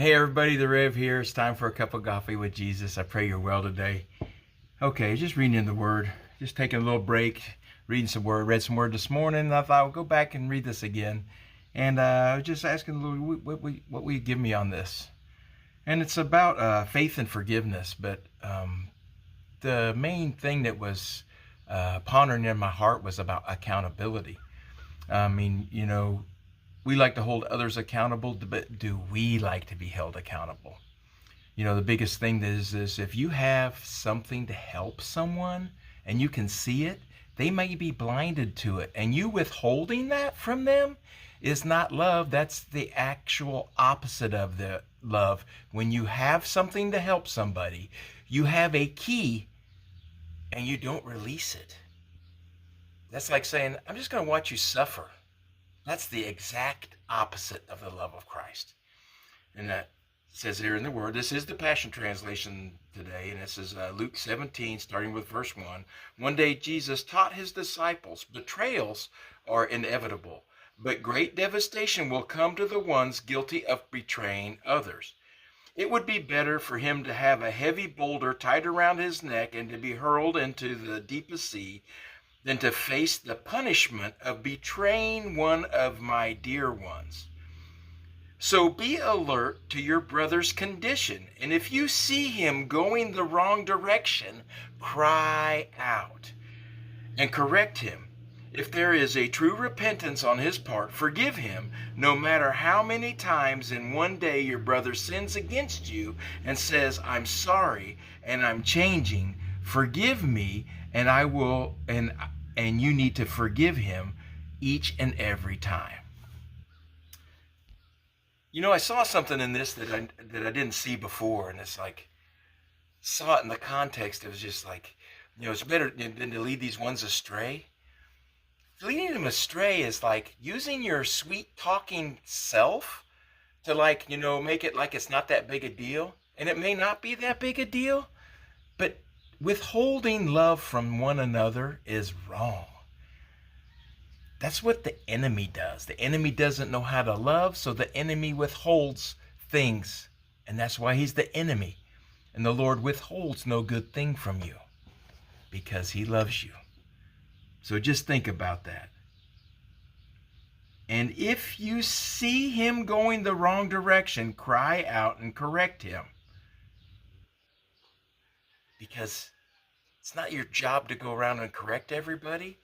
Hey everybody, the Rev here. It's time for a cup of coffee with Jesus. I pray you're well today. Okay, just reading in the Word, just taking a little break, reading some Word. Read some Word this morning, and I thought I'll go back and read this again. And I was just asking the Lord, what will you give me on this? And it's about faith and forgiveness, but the main thing that was pondering in my heart was about accountability. I mean, we like to hold others accountable, but do we like to be held accountable? The biggest thing is if you have something to help someone and you can see it, they may be blinded to it. And you withholding that from them is not love. That's the actual opposite of the love. When you have something to help somebody, you have a key and you don't release it. That's like saying, I'm just going to watch you suffer. That's the exact opposite of the love of Christ. And that says here in the Word, this is the Passion Translation today, and this is Luke 17, starting with verse 1. One day Jesus taught his disciples, betrayals are inevitable, but great devastation will come to the ones guilty of betraying others. It would be better for him to have a heavy boulder tied around his neck and to be hurled into the deepest sea than to face the punishment of betraying one of my dear ones. So be alert to your brother's condition, and if you see him going the wrong direction, cry out and correct him. If there is a true repentance on his part, forgive him, no matter how many times in one day your brother sins against you and says, I'm sorry and I'm changing. Forgive me, and I will, and you need to forgive him each and every time. I saw something in this that I didn't see before, and it's like, saw it in the context. It was just like, it's better than to lead these ones astray. Leading them astray is like using your sweet talking self to make it like it's not that big a deal. And it may not be that big a deal, but withholding love from one another is wrong. That's what the enemy does. The enemy doesn't know how to love, so the enemy withholds things. And that's why he's the enemy. And the Lord withholds no good thing from you because he loves you. So just think about that. And if you see him going the wrong direction, cry out and correct him. Because it's not your job to go around and correct everybody,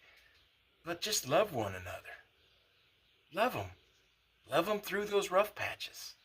but just love one another. Love them. Love them through those rough patches.